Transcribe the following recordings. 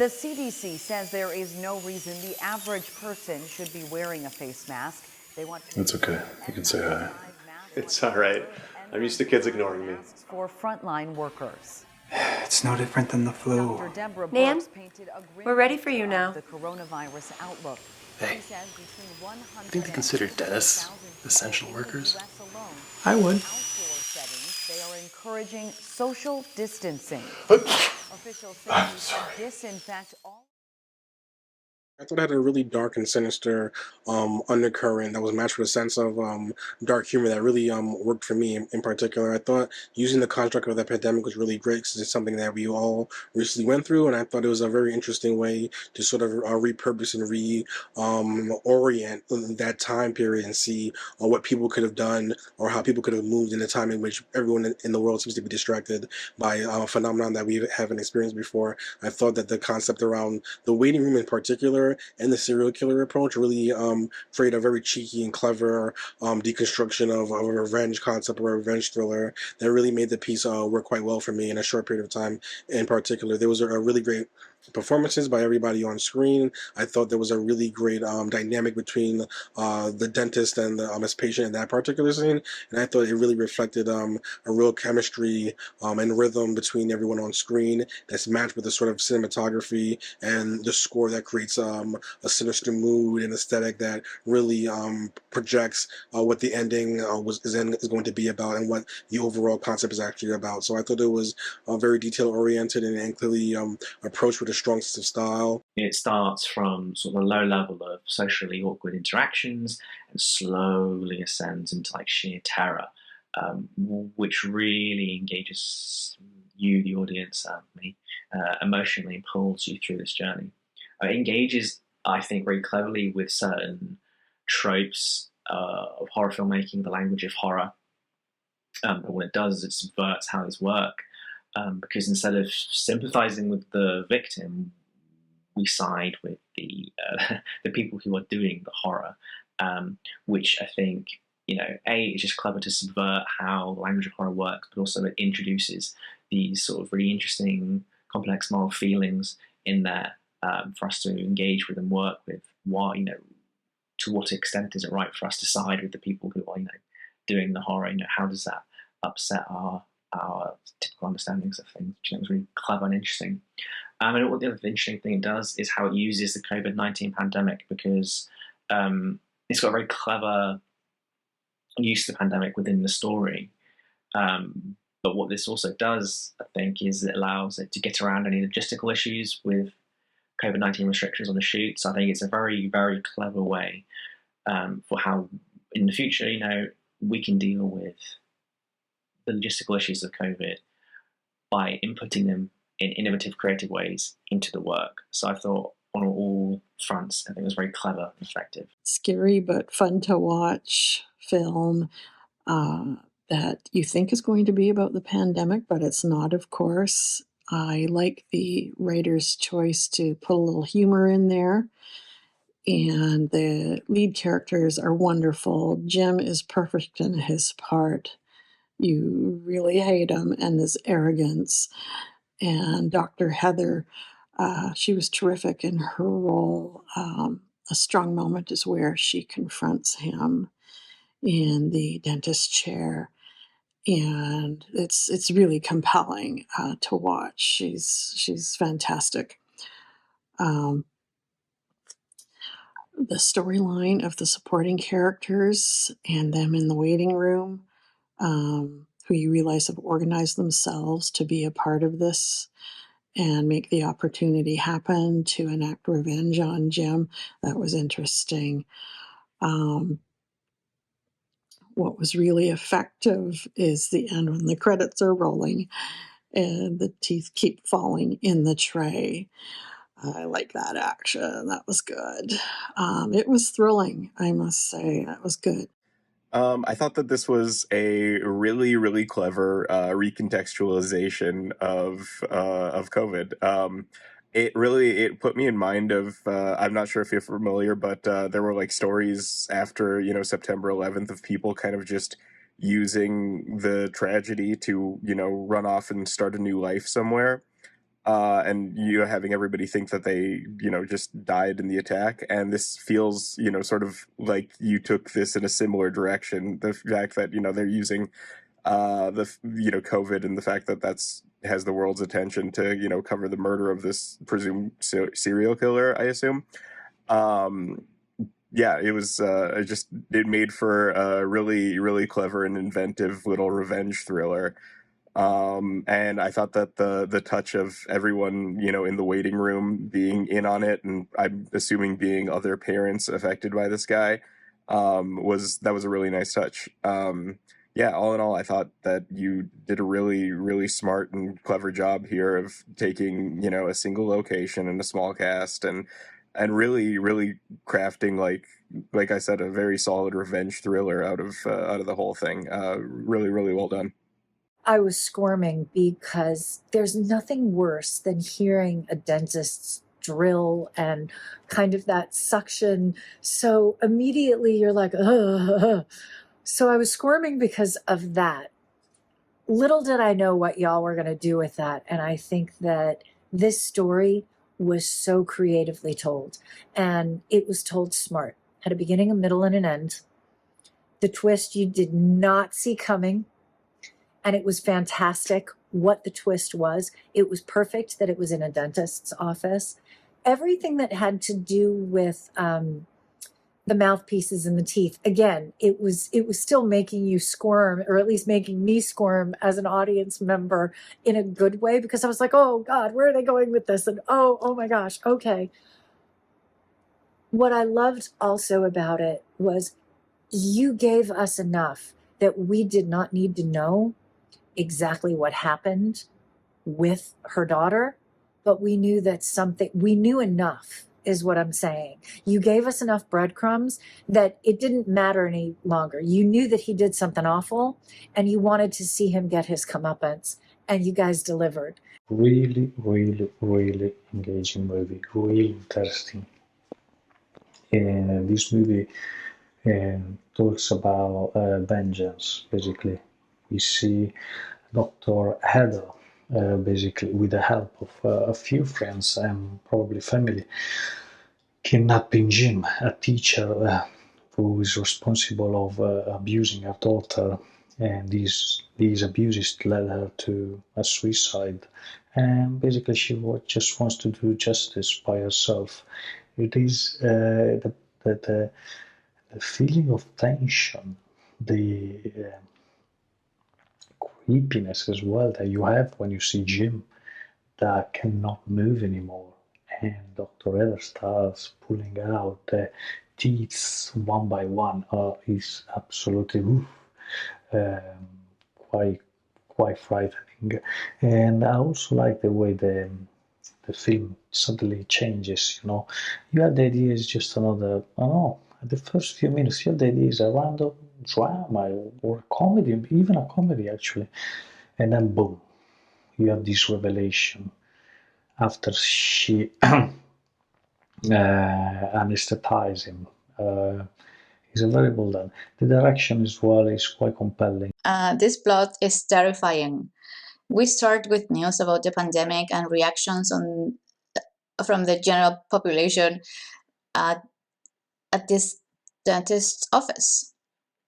The CDC says there is no reason the average person should be wearing a face mask. They want to It's okay. You can say hi. It's all right. I'm used to kids ignoring me. for frontline workers. It's no different than the flu. Dr. Deborah Nan, Brooks painted a grim we're ready for you picture now. of the coronavirus outlook. Hey, She says between 100 I think they consider dentists essential in the workers. US alone. I would. In outdoor settings, they are encouraging social distancing. Officials say you should disinfect all. I thought it had a really dark and sinister undercurrent that was matched with a sense of dark humor that really worked for me in particular. I thought using the construct of the pandemic was really great because it's something that we all recently went through, and I thought it was a very interesting way to sort of repurpose and orient that time period and see what people could have done or how people could have moved in a time in which everyone in the world seems to be distracted by a phenomenon that we haven't experienced before. I thought that the concept around the waiting room in particular and the serial killer approach really create a very cheeky and clever deconstruction of a revenge concept or a revenge thriller that really made the piece work quite well for me in a short period of time. In particular, there was a really great performances by everybody on screen. I thought there was a really great dynamic between the dentist and his patient in that particular scene, and I thought it really reflected a real chemistry and rhythm between everyone on screen that's matched with the sort of cinematography and the score that creates a sinister mood and aesthetic that really projects what the ending is going to be about and what the overall concept is actually about. So I thought it was very detail oriented and clearly approached with a strong sense of style. It starts from sort of a low level of socially awkward interactions and slowly ascends into like sheer terror, which really engages you, the audience, me, emotionally and pulls you through this journey. It engages, I think, very cleverly with certain tropes of horror filmmaking, the language of horror. But what it does is it subverts how these work. Because instead of sympathizing with the victim, we side with the people who are doing the horror, which I think, is just clever to subvert how the language of horror works, but also it introduces these sort of really interesting, complex moral feelings in there for us to engage with and work with. Why, to what extent is it right for us to side with the people who are, doing the horror? How does that upset our typical understandings of things, which I think was really clever and interesting. And what the other interesting thing it does is how it uses the COVID-19 pandemic, because it's got a very clever use of the pandemic within the story. But what this also does, I think, is it allows it to get around any logistical issues with COVID-19 restrictions on the shoot. So I think it's a very, very clever way for how, in the future, we can deal with the logistical issues of COVID by inputting them in innovative, creative ways into the work. So I thought on all fronts, I think it was very clever and effective. Scary but fun to watch film that you think is going to be about the pandemic, but it's not, of course. I like the writer's choice to put a little humor in there. And the lead characters are wonderful. Jim is perfect in his part. You really hate him and his arrogance. And Dr. Heather, she was terrific in her role. A strong moment is where she confronts him in the dentist chair. And it's really compelling to watch. She's fantastic. The storyline of the supporting characters and them in the waiting room, who you realize have organized themselves to be a part of this and make the opportunity happen to enact revenge on Jim. That was interesting. What was really effective is the end when the credits are rolling and the teeth keep falling in the tray. I like that action. That was good. It was thrilling, I must say. That was good. I thought that this was a really, really clever recontextualization of COVID. It put me in mind of I'm not sure if you're familiar, but there were like stories after September 11th of people kind of just using the tragedy to run off and start a new life somewhere. and having everybody think that they just died in the attack. And this feels sort of like you took this in a similar direction. The fact that they're using COVID and the fact that that's has the world's attention to cover the murder of this presumed serial killer, I assume. Yeah, it was it made for a really, really clever and inventive little revenge thriller. And I thought that the touch of everyone in the waiting room being in on it, and I'm assuming being other parents affected by this guy, was a really nice touch. Yeah, all in all, I thought that you did a really, really smart and clever job here of taking a single location and a small cast, and really, really crafting, like I said, a very solid revenge thriller out of the whole thing. Really, really well done. I was squirming because there's nothing worse than hearing a dentist's drill and kind of that suction. So immediately you're like, ugh. So I was squirming because of that. Little did I know what y'all were going to do with that. And I think that this story was so creatively told, and it was told smart. Had a beginning, a middle, and an end. The twist you did not see coming. And it was fantastic what the twist was. It was perfect that it was in a dentist's office. Everything that had to do with the mouthpieces and the teeth, again, it was still making you squirm, or at least making me squirm as an audience member in a good way, because I was like, oh God, where are they going with this? And oh my gosh, okay. What I loved also about it was you gave us enough that we did not need to know exactly what happened with her daughter, but we knew that we knew enough, is what I'm saying. You gave us enough breadcrumbs that it didn't matter any longer. You knew that he did something awful, and you wanted to see him get his comeuppance, and you guys delivered. Really, really, really engaging movie, really interesting. And this movie talks about vengeance, basically. We see Dr. Heather, basically, with the help of a few friends and probably family, kidnapping Jim, a teacher who is responsible of abusing her daughter, and these abuses led her to a suicide. And basically, she just wants to do justice by herself. It is the feeling of tension, the creepiness as well that you have when you see Jim that cannot move anymore, and Dr. Heather starts pulling out the teeth one by one. Is absolutely quite frightening. And I also like the way the film suddenly changes. You have the idea it's just another. I don't know. At the first few minutes, you have the idea it's a random drama or a comedy, even a comedy actually, and then boom, you have this revelation after she anesthetizes him. It's very well done. The direction as well is quite compelling. This plot is terrifying. We start with news about the pandemic and reactions from the general population at this dentist's office.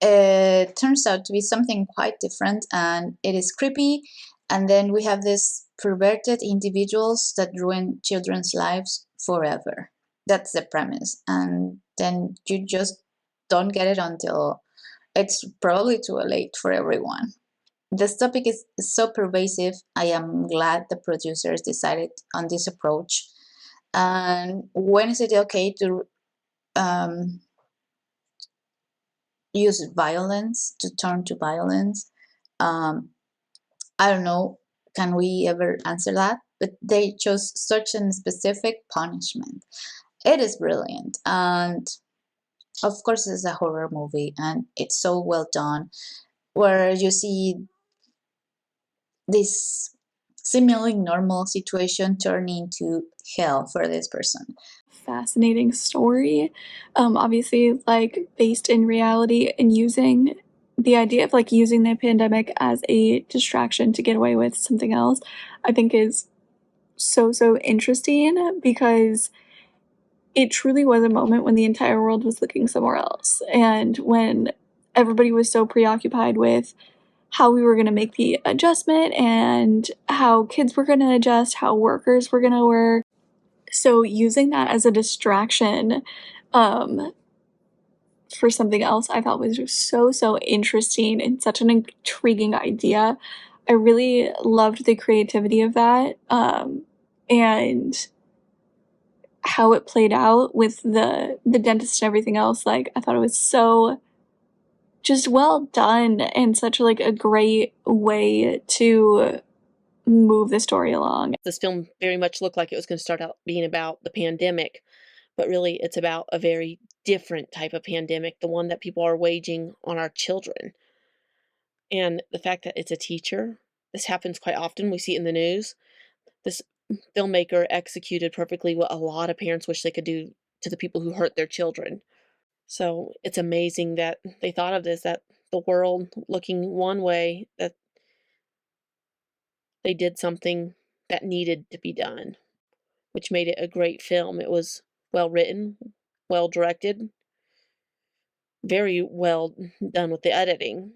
It turns out to be something quite different, and it is creepy. And then we have these perverted individuals that ruin children's lives forever. That's the premise. And then you just don't get it until it's probably too late for everyone. This topic is so pervasive. I am glad the producers decided on this approach. And when is it okay to use violence, to turn to violence? I don't know. Can we ever answer that? But they chose such a specific punishment. It is brilliant. And of course, it's a horror movie, and it's so well done, where you see this seemingly normal situation turn into hell for this person. Fascinating story, obviously based in reality, and using the idea of using the pandemic as a distraction to get away with something else, I think is so interesting because it truly was a moment when the entire world was looking somewhere else, and when everybody was so preoccupied with how we were going to make the adjustment and how kids were going to adjust, how workers were going to work. So using that as a distraction for something else I thought was just so interesting and such an intriguing idea. I really loved the creativity of that, and how it played out with the dentist and everything else. Like, I thought it was so just well done and such like a great way to move the story along. This film very much looked like it was going to start out being about the pandemic, but really it's about a very different type of pandemic, the one that people are waging on our children. And the fact that it's a teacher, this happens quite often. We see it in the news. This filmmaker executed perfectly what a lot of parents wish they could do to the people who hurt their children. So it's amazing that they thought of this, that the world looking one way, that they did something that needed to be done, which made it a great film. It was well written, well directed, very well done with the editing.